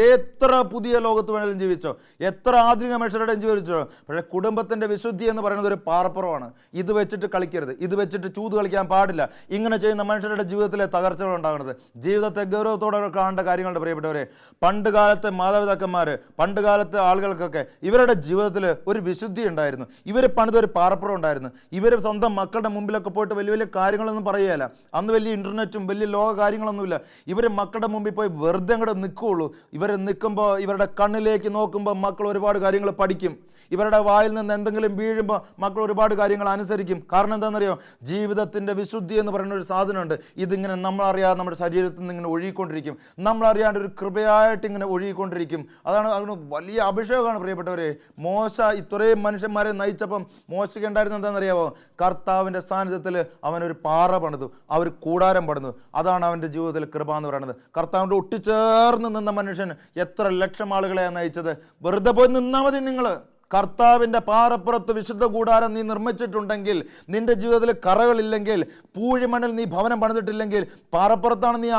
എത്ര പുതിയ ലോകത്ത് വേണമെങ്കിലും ജീവിച്ചോ, എത്ര ആധുനിക മനുഷ്യരുടെയും ജീവിച്ചോ, പക്ഷേ കുടുംബത്തിൻ്റെ വിശുദ്ധി എന്ന് പറയുന്നത് ഒരു പാറപ്പുറമാണ്. ഇത് വെച്ചിട്ട് കളിക്കരുത്, ഇത് വെച്ചിട്ട് ചൂത് കളിക്കാൻ പാടില്ല. ഇങ്ങനെ ചെയ്യുന്ന മനുഷ്യരുടെ ജീവിതത്തിലെ തകർച്ചകൾ ഉണ്ടാകുന്നത്. ജീവിതത്തെ ഗൗരവത്തോടെ കാണേണ്ട കാര്യങ്ങളുടെ പ്രിയപ്പെട്ടവരെ, പണ്ട് കാലത്തെ മാതാപിതാക്കന്മാർ, പണ്ട് കാലത്തെ ആളുകൾക്കൊക്കെ ഇവരുടെ ജീവിതത്തിൽ ഒരു വിശുദ്ധി ഉണ്ടായിരുന്നു. ഇവർ പണിതൊരു പാറപ്പുറം ഉണ്ടായിരുന്നു. ഇവർ സ്വന്തം മക്കളുടെ മുമ്പിലൊക്കെ പോയിട്ട് വലിയ വലിയ കാര്യങ്ങളൊന്നും പറയുകയില്ല. അന്ന് വലിയ ഇൻ്റർനെറ്റും വലിയ ലോക കാര്യങ്ങളൊന്നുമില്ല. ഇവർ മക്കളുടെ മുമ്പിൽ പോയി വെറുതെ അങ്ങോട്ട് നിൽക്കുകയുള്ളൂ. ഇവർ നിൽക്കുമ്പോൾ, ഇവരുടെ കണ്ണിലേക്ക് നോക്കുമ്പോൾ മക്കൾ ഒരുപാട് കാര്യങ്ങൾ പഠിക്കും. ഇവരുടെ വായിൽ നിന്ന് എന്തെങ്കിലും വീഴുമ്പോൾ മക്കൾ ഒരുപാട് കാര്യങ്ങൾ അനുസരിക്കും. കാരണം എന്താണെന്നറിയോ? ജീവിതത്തിൻ്റെ വിശുദ്ധി എന്ന് പറയുന്ന ഒരു സാധനമുണ്ട്. ഇതിങ്ങനെ നമ്മളറിയാതെ നമ്മുടെ ശരീരത്തിൽ നിന്ന് ഇങ്ങനെ ഒഴുകിക്കൊണ്ടിരിക്കും. നമ്മളറിയാണ്ട് ഒരു കൃപയായിട്ട് ഇങ്ങനെ ഒഴുകിക്കൊണ്ടിരിക്കും. അതാണ് വലിയ അഭിഷേകമാണ് പ്രിയപ്പെട്ടവരെ. മോശ ഇത്രയും മനുഷ്യന്മാരെ നയിച്ചപ്പം മോശയ്ക്ക് ഉണ്ടായിരുന്നത് എന്താണെന്നറിയാമോ? കർത്താവിൻ്റെ സാന്നിധ്യത്തിൽ അവനൊരു പാറ പണിതു, അവർ കൂടാരം പണിതു. അതാണ് അവൻ്റെ ജീവിതത്തിൽ കൃപ എന്ന് പറയുന്നത്. കർത്താവിൻ്റെ ഒട്ടിച്ചേർന്ന് നിന്ന മനുഷ്യൻ എത്ര ലക്ഷം ആളുകളെയാണ് നയിച്ചത്. വെറുതെ പോയി നിന്നാൽ മതി നിങ്ങൾ. കർത്താവിൻ്റെ പാറപ്പുറത്ത് വിശുദ്ധ കൂടാരം നീ നിർമ്മിച്ചിട്ടുണ്ടെങ്കിൽ, നിന്റെ ജീവിതത്തിൽ കറകളില്ലെങ്കിൽ, പൂഴിമണ്ണിൽ നീ ഭവനം പണിതിട്ടില്ലെങ്കിൽ, പാറപ്പുറത്താണ് നീ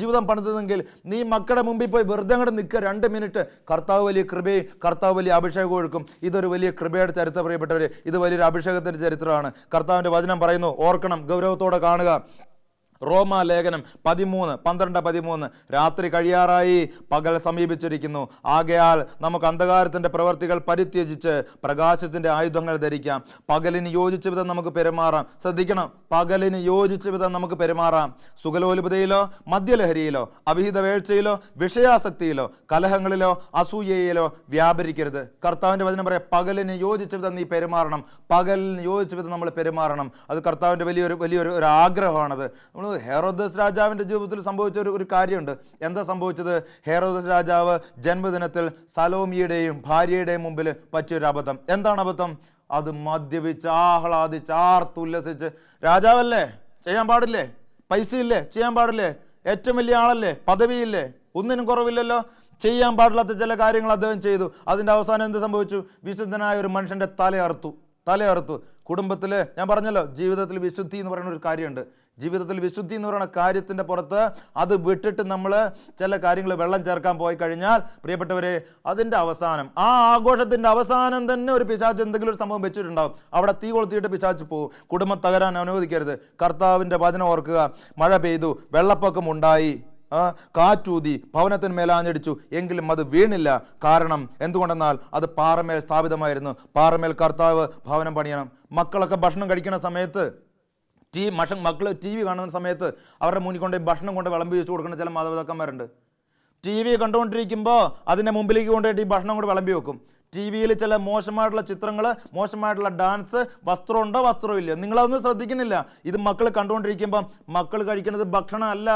ജീവിതം പണിതതെങ്കിൽ, നീ മക്കളുടെ മുമ്പിൽ പോയി വെറുതെ അങ്ങോട്ട് നിൽക്കുക 2 മിനിറ്റ്. കർത്താവ് വലിയ കൃപയും കർത്താവ് വലിയ അഭിഷേകവും ഒഴുക്കും. ഇതൊരു വലിയ കൃപയുടെ ചരിത്രം പ്രിയപ്പെട്ടവരെ, ഇത് വലിയൊരു അഭിഷേകത്തിൻ്റെ ചരിത്രമാണ്. കർത്താവിൻ്റെ വചനം പറയുന്നു, ഓർക്കണം, ഗൗരവത്തോടെ കാണുക. റോമാ ലേഖനം 13:12-13 രാത്രി കഴിയാറായി, പകൽ സമീപിച്ചിരിക്കുന്നു. ആകയാൽ നമുക്ക് അന്ധകാരത്തിൻ്റെ പ്രവർത്തികൾ പരിത്യജിച്ച് പ്രകാശത്തിൻ്റെ ആയുധങ്ങൾ ധരിക്കാം. പകലിന് യോജിച്ച വിധം നമുക്ക് പെരുമാറാം. ശ്രദ്ധിക്കണം, പകലിന് യോജിച്ച വിധം നമുക്ക് പെരുമാറാം. സുഖലോലുപതയിലോ മദ്യലഹരിയിലോ അവിഹിത വേഴ്ചയിലോ വിഷയാസക്തിയിലോ കലഹങ്ങളിലോ അസൂയയിലോ വ്യാപരിക്കരുത്. കർത്താവിൻ്റെ വചനം പറയാം, പകലിന് യോജിച്ച വിധം നീ പെരുമാറണം. പകലിന് യോജിച്ച വിധം നമ്മൾ പെരുമാറണം. അത് കർത്താവിൻ്റെ വലിയൊരു ആഗ്രഹമാണത്. നമ്മൾ ഹെറോദസ് രാജാവിൻ്റെ ജീവിതത്തിൽ സംഭവിച്ച ഒരു കാര്യമുണ്ട്. എന്താ സംഭവിച്ചത്? ഹെറോദസ് രാജാവ് ജന്മദിനത്തിൽ സലോമിയുടെയും ഭാര്യയുടെയും മുമ്പിൽ പറ്റിയൊരു അബദ്ധം. എന്താണ് അബദ്ധം? അത് മദ്യപിച്ച് ആഹ്ലാദിച്ച് ആർത്തുല്ലസിച്ച്, രാജാവല്ലേ, ചെയ്യാൻ പാടില്ലേ? പൈസയില്ലേ, ചെയ്യാൻ പാടില്ലേ? ഏറ്റവും വലിയ ആളല്ലേ, പദവിയില്ലേ, ഒന്നിനും കുറവില്ലല്ലോ, ചെയ്യാൻ പാടില്ലാത്ത ചില കാര്യങ്ങൾ അദ്ദേഹം ചെയ്തു. അതിൻ്റെ അവസാനം എന്ത് സംഭവിച്ചു? വിശുദ്ധനായ ഒരു മനുഷ്യൻ്റെ തലയറുത്തു. കുടുംബത്തിൽ ഞാൻ പറഞ്ഞല്ലോ, ജീവിതത്തിൽ വിശുദ്ധി എന്ന് പറയുന്ന ഒരു കാര്യമുണ്ട്. ജീവിതത്തിൽ വിശുദ്ധി എന്ന് പറയുന്ന കാര്യത്തിൻ്റെ പുറത്ത് അത് വിട്ടിട്ട് നമ്മൾ ചില കാര്യങ്ങൾ വെള്ളം ചേർക്കാൻ പോയി കഴിഞ്ഞാൽ, പ്രിയപ്പെട്ടവരെ, അതിൻ്റെ അവസാനം, ആ ആഘോഷത്തിൻ്റെ അവസാനം തന്നെ ഒരു പിശാച് എന്തെങ്കിലും ഒരു സംഭവം വെച്ചിട്ടുണ്ടാവും. അവിടെ തീ കൊളുത്തിയിട്ട് പിശാച് പോകും. കുടുംബം തകരാൻ അനുവദിക്കരുത്. കർത്താവിൻ്റെ വചനം ഓർക്കുക. മഴ പെയ്തു, വെള്ളപ്പൊക്കം ഉണ്ടായി, കാറ്റൂതി, ഭവനത്തിന്മേലാഞ്ഞടിച്ചു, എങ്കിലും അത് വീണില്ല. കാരണം എന്തുകൊണ്ടെന്നാൽ അത് പാറമേൽ സ്ഥാപിതമായിരുന്നു. പാറമേൽ കർത്താവ് ഭവനം പണിയണം. മക്കളൊക്കെ ഭക്ഷണം കഴിക്കുന്ന സമയത്ത്, മക്കൾ TV കാണുന്ന സമയത്ത് അവരുടെ മുന്നിൽ കൊണ്ട് ഭക്ഷണം കൊണ്ട് വിളമ്പി വെച്ച് കൊടുക്കുന്ന ചില മാതാപിതാക്കന്മാരുണ്ട്. TV കണ്ടുകൊണ്ടിരിക്കുമ്പോൾ അതിൻ്റെ മുമ്പിലേക്ക് കൊണ്ടുപോയിട്ട് ഈ ഭക്ഷണം കൊണ്ട് വിളമ്പി വെക്കും. TV ചില മോശമായിട്ടുള്ള ചിത്രങ്ങൾ, മോശമായിട്ടുള്ള ഡാൻസ്, വസ്ത്രമുണ്ടോ വസ്ത്രമില്ല, നിങ്ങളതൊന്നും ശ്രദ്ധിക്കുന്നില്ല. ഇത് മക്കൾ കണ്ടുകൊണ്ടിരിക്കുമ്പം മക്കൾ കഴിക്കുന്നത് ഭക്ഷണമല്ല,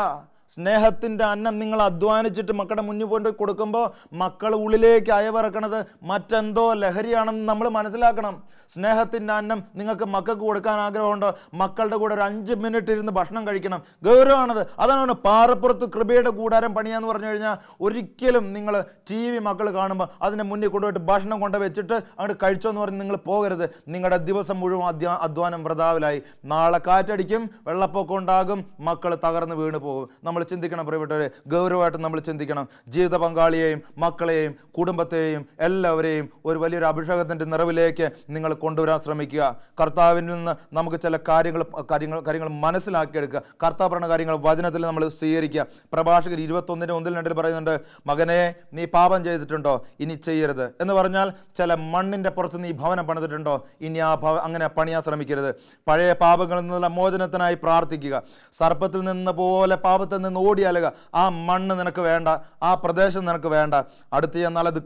സ്നേഹത്തിൻ്റെ അന്നം. നിങ്ങൾ അധ്വാനിച്ചിട്ട് മക്കളുടെ മുന്നിൽ കൊണ്ട് കൊടുക്കുമ്പോൾ മക്കൾ ഉള്ളിലേക്ക് അയവിറക്കണത് മറ്റെന്തോ ലഹരിയാണെന്ന് നമ്മൾ മനസ്സിലാക്കണം. സ്നേഹത്തിൻ്റെ അന്നം നിങ്ങൾക്ക് മക്കൾക്ക് കൊടുക്കാൻ ആഗ്രഹമുണ്ടോ? മക്കളുടെ കൂടെ ഒരു 5 മിനിറ്റ് ഇരുന്ന് ഭക്ഷണം കഴിക്കണം. ഗൗരവമാണത്. അതാണ് പാറപ്പുറത്ത് കൃപയുടെ കൂടാരം പണിയാന്ന് പറഞ്ഞു കഴിഞ്ഞാൽ, ഒരിക്കലും നിങ്ങൾ TV മക്കൾ കാണുമ്പോൾ അതിൻ്റെ മുന്നിൽ കൊണ്ടുപോയിട്ട് ഭക്ഷണം കൊണ്ട് വെച്ചിട്ട് അങ്ങോട്ട് കഴിച്ചോന്ന് പറഞ്ഞ് നിങ്ങൾ പോകരുത്. നിങ്ങളുടെ ദിവസം മുഴുവൻ അധ്വാനം വൃഥാവിലായി. നാളെ കാറ്റടിക്കും, വെള്ളപ്പൊക്കം ഉണ്ടാകും, മക്കൾ തകർന്ന് വീണ് പോകും. നമ്മൾ ചിന്തിക്കണം പ്രിയപ്പെട്ടവരെ, ഗൗരവമായിട്ട് നമ്മൾ ചിന്തിക്കണം. ജീവിത പങ്കാളിയെയും മക്കളെയും കുടുംബത്തെയും എല്ലാവരെയും ഒരു വലിയൊരു അഭിഷേകത്തിൻ്റെ നിറവിലേക്ക് നിങ്ങൾ കൊണ്ടുവരാൻ ശ്രമിക്കുക. കർത്താവിൽ നിന്ന് നമുക്ക് ചില കാര്യങ്ങൾ മനസ്സിലാക്കിയെടുക്കുക. കർത്താവ് പറയുന്ന കാര്യങ്ങൾ വചനത്തിൽ നമ്മൾ സ്വീകരിക്കുക. പ്രഭാഷകർ 21:1-2 പറയുന്നുണ്ട്, മകനെ, നീ പാപം ചെയ്തിട്ടുണ്ടോ? ഇനി ചെയ്യരുത് എന്ന് പറഞ്ഞാൽ, ചില മണ്ണിൻ്റെ പുറത്ത് നീ ഭവനം പണിതിട്ടുണ്ടോ? ഇനി അങ്ങനെ പണിയാൻ ശ്രമിക്കരുത്. പഴയ പാപങ്ങളിൽ നിന്നുള്ള മോചനത്തിനായി പ്രാർത്ഥിക്കുക. സർപ്പത്തിൽ നിന്ന് പോലെ പാപത്തിൽ നിന്ന് ഓടിയാലുക. ആ മണ്ണ് നിനക്ക് വേണ്ട, ആ പ്രദേശം നിനക്ക് വേണ്ട. അടുത്ത് ചെന്നാൽ അത്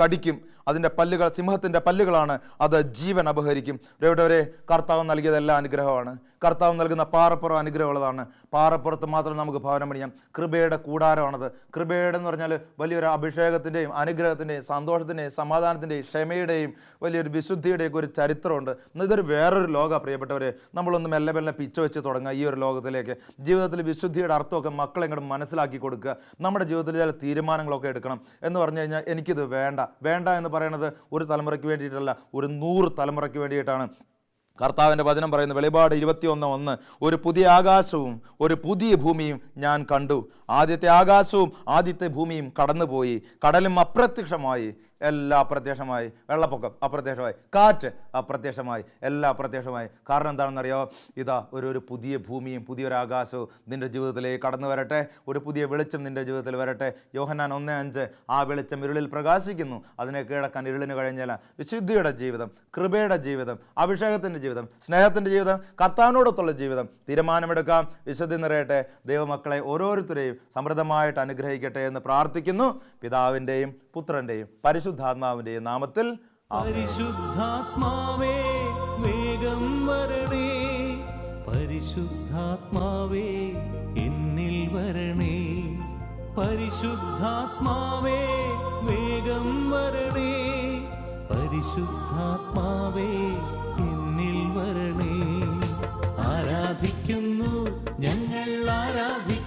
കടിക്കും. അതിൻ്റെ പല്ലുകൾ സിംഹത്തിൻ്റെ പല്ലുകളാണ്, അത് ജീവൻ അപഹരിക്കും. ഇവരുടെ കർത്താവ് നൽകിയതെല്ലാം അനുഗ്രഹമാണ്. കർത്താവ് നൽകുന്ന പാറപ്പുറം അനുഗ്രഹമുള്ളതാണ്. പാറപ്പുറത്ത് മാത്രം നമുക്ക് ഭവനം പണിയാം. കൃപയുടെ കൂടാരമാണത്. കൃപയുടെ എന്ന് പറഞ്ഞാൽ വലിയൊരു അഭിഷേകത്തിൻ്റെയും അനുഗ്രഹത്തിൻ്റെയും സന്തോഷത്തിൻ്റെയും സമാധാനത്തിൻ്റെയും ക്ഷമയുടെയും വലിയൊരു വിശുദ്ധിയുടെയൊക്കെ ഒരു ചരിത്രമുണ്ട്. ഇതൊരു വേറൊരു ലോകമാണ് പ്രിയപ്പെട്ടവരെ. നമ്മളൊന്ന് മെല്ലെ പിച്ച വെച്ച് തുടങ്ങുക ഈ ഒരു ലോകത്തിലേക്ക്. ജീവിതത്തിൽ വിശുദ്ധിയുടെ അർത്ഥമൊക്കെ മക്കളെ ഇങ്ങോട്ട് മനസ്സിലാക്കി കൊടുക്കുക. നമ്മുടെ ജീവിതത്തിൽ ചില തീരുമാനങ്ങളൊക്കെ എടുക്കണം. എന്ന് പറഞ്ഞു കഴിഞ്ഞാൽ, എനിക്കിത് വേണ്ട എന്ന് പറയുന്നത് ഒരു തലമുറയ്ക്ക് വേണ്ടിയിട്ടല്ല, ഒരു 100 തലമുറയ്ക്ക് വേണ്ടിയിട്ടാണ്. കർത്താവിൻ്റെ വചനം പറയുന്നു, വെളിപാട് 21:1, ഒരു പുതിയ ആകാശവും ഒരു പുതിയ ഭൂമിയും ഞാൻ കണ്ടു. ആദ്യത്തെ ആകാശവും ആദ്യത്തെ ഭൂമിയും കടന്നുപോയി, കടലും അപ്രത്യക്ഷമായി, എല്ലാം അപ്രത്യക്ഷമായി. വെള്ളപ്പൊക്കം അപ്രത്യക്ഷമായി, കാറ്റ് അപ്രത്യക്ഷമായി, എല്ലാം അപ്രത്യക്ഷമായി. കാരണം എന്താണെന്നറിയോ? ഇതാ ഒരു പുതിയ ഭൂമിയും പുതിയൊരു ആകാശവും നിൻ്റെ ജീവിതത്തിലേക്ക് കടന്നു വരട്ടെ. ഒരു പുതിയ വെളിച്ചം നിൻ്റെ ജീവിതത്തിൽ വരട്ടെ. യോഹന്നാൻ 1:5, ആ വെളിച്ചം ഇരുളിൽ പ്രകാശിക്കുന്നു, അതിനെ കീഴടക്കാൻ ഇരുളിന് കഴിഞ്ഞില്ല. വിശുദ്ധിയുടെ ജീവിതം, കൃപയുടെ ജീവിതം, അഭിഷേകത്തിൻ്റെ ജീവിതം, സ്നേഹത്തിൻ്റെ ജീവിതം, കർത്താവിനോടൊത്തുള്ള ജീവിതം തീരുമാനമെടുക്കാം. വിശുദ്ധി നിറയട്ടെ. ദൈവമക്കളെ ഓരോരുത്തരെയും സമൃദ്ധമായിട്ട് അനുഗ്രഹിക്കട്ടെ എന്ന് പ്രാർത്ഥിക്കുന്നു. പിതാവിൻ്റെയും പുത്രൻ്റെയും പരിശുദ്ധാത്മാവിൻ്റെയും നാമത്തിൽ. പരിശുദ്ധാത്മാവേ വേഗം വരണേ, പരിശുദ്ധാത്മാവേ എന്നിൽ വരണേ, പരിശുദ്ധാത്മാവേ വേഗം വരണേ, പരിശുദ്ധാത്മാവേ എന്നിൽ വരണേ. ആരാധിക്കുന്നു, ഞങ്ങൾ ആരാധിക്കുന്നു.